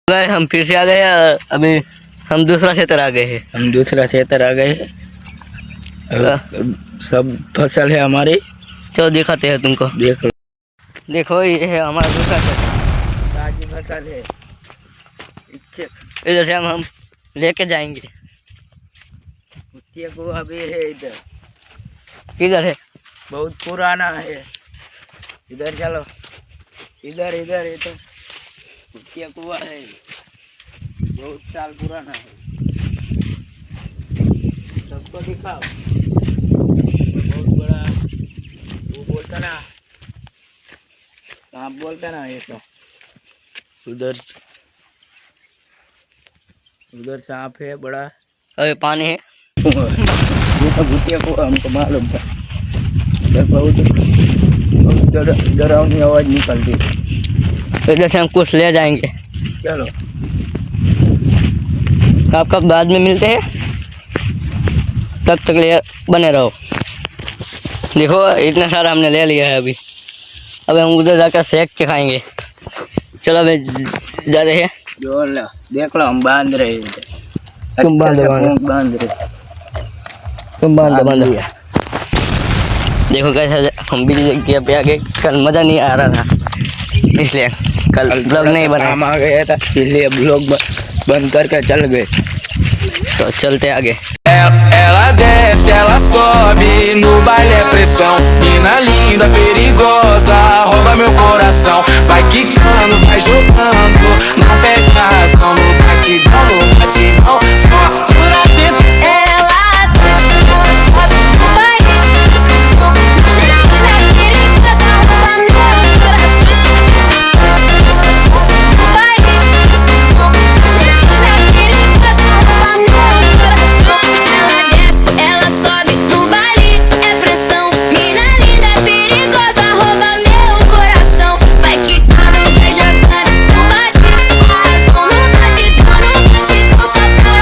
गए हम फिर से आ गए। अभी हम दूसरा क्षेत्र आ गए हैं। सब फसल है हमारी। चलो दिखाते हैं तुमको। देख लो, देखो ये है हमारा दूसरा क्षेत्र। ताजी फसल है। इधर से हम लेके जाएंगे। कुआ भी है इधर, किधर है? बहुत पुराना है। इधर चलो, इधर इधर ये तो कुतिया कुआ है, बहुत साल पुराना है। सबको दिखाओ। बहुत बड़ा वो बोलता ना, सांप बोलता ना, ये तो उधर उधर सांप है बड़ा। अरे पानी है। ये तो भूतिया कुआ हमको मालूम था। इधर बहुत डरावनी आवाज निकलती। इधर से हम कुछ ले जाएंगे। चलो, आपका बाद में मिलते हैं, तब तक ले बने रहो। देखो इतना सारा हमने ले लिया है। अभी हम उधर जाकर सेक के खाएंगे। चलो अभी जा रहे हैं। जोर लो, देख लो हम बांध रहे हैं। तुम बांधो, अच्छा से बांधो। पूंछ बांध रहे। तुम बांधो। लिया। देखो कैसा हम भी जगह पे आ गए। कल मज़ा नहीं आ रहा था, इसलिए कल ब्लॉग नहीं बना। काम आ गया था, इसलिए ब्लॉग बंद करके चल गए। तो चलते आगे। Ela desce, ela sobe, no baile é pressão. Mina linda, perigosa, rouba meu coração. Vai quicando, vai jogando, não perde a razão. No batidão, só por atento. Ela desce, ela sobe, no baile é pressão. Mina linda, perigosa, rouba meu coração. Ela sobe, no baile é pressão. Mina linda, perigosa, rouba meu coração. Ela desce, ela sobe no baile, é pressão. Mina linda, perigosa, rouba meu coração. Vai quicando, vai jogando, não bate razão. No batidão, só por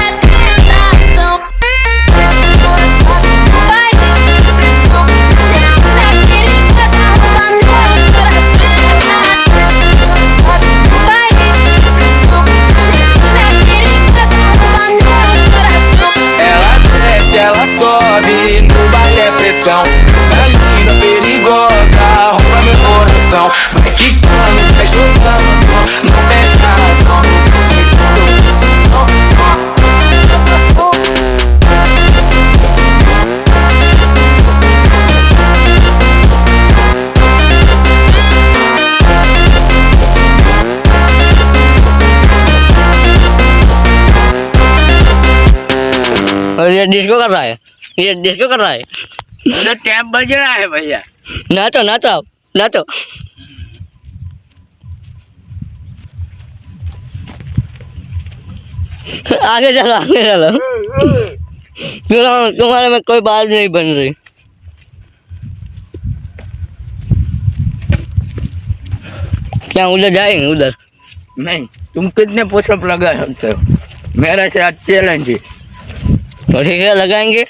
atentação. Ela sobe no baile, é pressão. Mina linda, perigosa, rouba meu coração. Ela sobe no baile, é pressão. Mina linda, perigosa, rouba meu coração. Ela desce, ela sobe, no baile é pressão. Tá linda, perigosa, rouba meu coração. Vai quicando, vai jogando, não perde a razão. No batidão, só. और ये disco कर रहा है, ये disco कर रहा है। उधर टैप बज रहा है भैया। नाचो नाचो नाचो। आगे चलो, आगे चलो। तुम्हारे में कोई बात नहीं बन रही। क्या उधर जाएंगे? उधर नहीं, तुम कितने पुशअप लगा सकते हो? मेरा से आज चैलेंज है। तो ठीक है, लगाएंगे।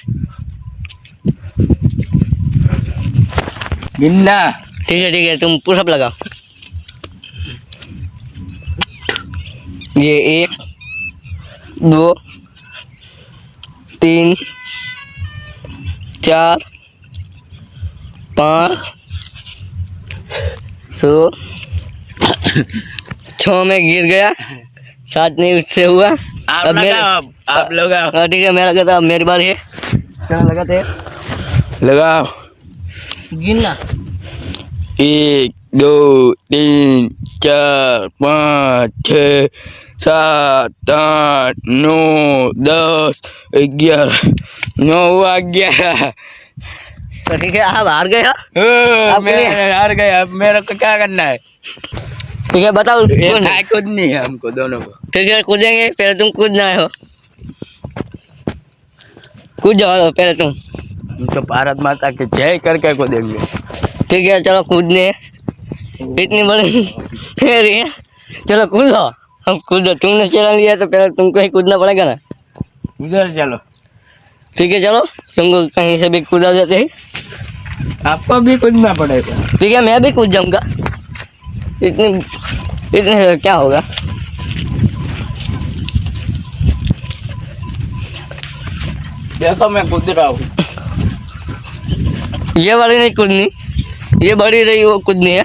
गिनना। ठीक है, तुम पुशअप लगाओ। ये 1 2 3 4 5 6 में गिर गया, 7 नहीं उससे हुआ। आप अब लगाओ, आप लगाओ। ठीक है, मैं लगाता हूँ। मेरी बारी है। चलो लगाते हैं। लगाओ। गिनना। 1 2 3 4 5 6 7 8 9 10 11 9 हुआ 11। तो ठीक है, आप हार गए। मैं हार गया। अब मेरे को क्या करना है? ठीक है, बताओ। कूदनी है हमको दोनों को। ठीक है, कूदेंगे। पहले तुम कूदना है हो, कूद जाओ पहले तुम। तो भारत माता के जय करके कूदेंगे। ठीक है, चलो कूदने। इतनी बड़ी फेरी है, चलो कूदो। हम कूदो, तुमने चला लिया तो पहले तुमको ही कूदना पड़ेगा ना। उधर चलो। ठीक है, चलो तुमको कहीं से भी कूदा देते हैं। आपको भी कूदना पड़ेगा। ठीक है, मैं भी कूद जाऊंगा। इतने से क्या होगा? देखो मैं कूद रहा हूँ। ये वाली नहीं कूदनी, ये बड़ी रही वो कूदनी है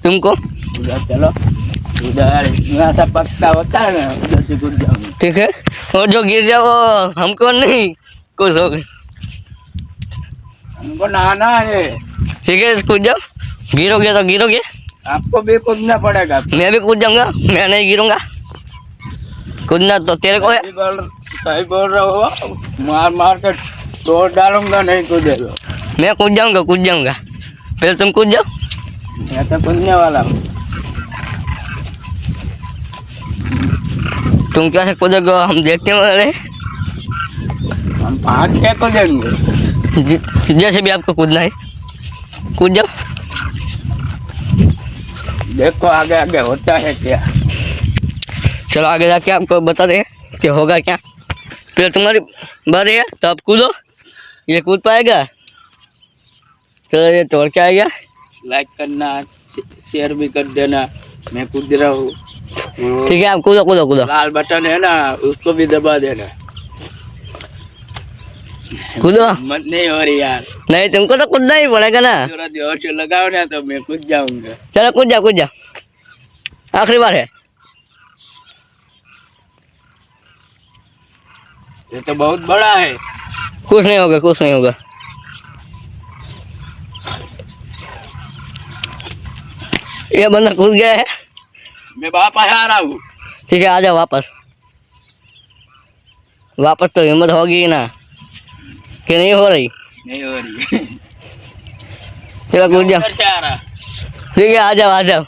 तुमको। उधर चलो, उधर इतना सा पक्का होता है ना, उधर से कूद जाऊंगा। ठीक है, और जो गिर जाए वो हमको नहीं कुछ हो गई। हमको नहाना है। ठीक है, कूद जाओ। गिरोगे तो गिरोगे, आपको भी कूदना पड़ेगा। मैं भी कूद जाऊंगा, मैं नहीं गिरूंगा। कूदना तो तेरे को है। सही बोल रहे हो, मार मार कर तोड़ डालूंगा, नहीं कूदेगा। मैं कूद जाऊंगा, कूद जाऊंगा। पहले तुम कूद जाओ। मैं तो कूदने वाला हूँ। तुम कैसे कूदोगे हम देखते हैं। हम भाग के कूदेंगे। जैसे भी आपको कूदना है कूद जाओ। देखो आगे आगे होता है क्या। चलो आगे जाके आपको बता दें कि होगा क्या। फिर तुम्हारी बारी है तो आप कूदो। ये कूद पाएगा, चलो ये तोड़ के आएगा। लाइक करना, शेयर भी कर देना। मैं कूद रहा हूँ। वो ठीक है, आप कूदो कूदो कूदो लाल बटन है ना, उसको भी दबा देना। कूदो। मत नहीं हो रही यार, नहीं तुमको तो कूदना ही पड़ेगा ना। थोड़ा जोर से लगाओ ना तो मैं कूद जाऊंगा। चलो कूद जाओ, कूद जाओ। आखिरी बार है। ये तो बहुत बड़ा है। कुछ नहीं होगा, कुछ नहीं होगा। ये बंदा कूद गया है। मैं वापस आ रहा हूँ। ठीक है, आ जाओ वापस। वापस तो हिम्मत होगी ना कि नहीं हो रही। नहीं हो रही। चलो कूद जाओ। उधर से आ रहा। ठीक है, आ जाओ आ जाओ।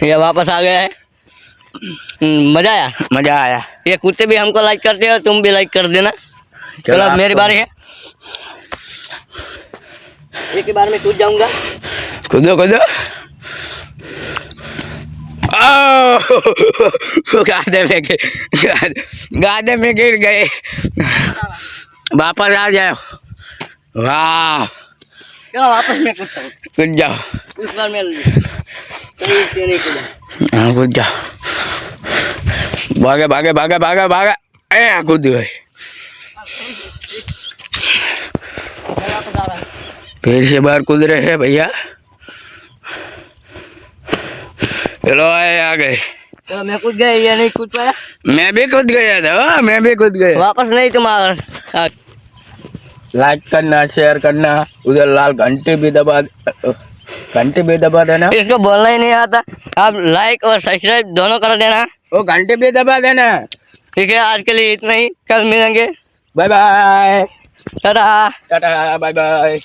ये वापस आ गया है। मजा आया। मजा आया। ये कुत्ते भी हमको लाइक करते हो, तुम भी लाइक कर देना। चलो अब मेरी बारी है। एक ही बार में कूद जाऊंगा। कूदो कूदो। गादे में गिर गए। वापस आ जाओ। वाह, चलो वापस मैं कूदता हूँ। कूद जाओ। इस बार मैं सही से नहीं कूदा। हाँ कूद जाओ। भागे भागे भागे भागे भागे। ए कूद गए। वापस आ रहा है। फिर से बाहर कूद रहे हैं भैया। चलो आए आ गए। चलो मैं कूद गया, ये नहीं कूद पाया। मैं भी कूद गया था, मैं भी कूद गया। वापस नहीं तुम्हारा। लाइक करना, शेयर करना, उधर लाल घंटी भी दबा देना। इसको बोलना ही नहीं आता। आप लाइक और सब्सक्राइब दोनों कर देना। वो घंटी भी दबा देना। ठीक है, आज के लिए इतना ही। कल मिलेंगे। Bye bye. Tata. Tata bye bye.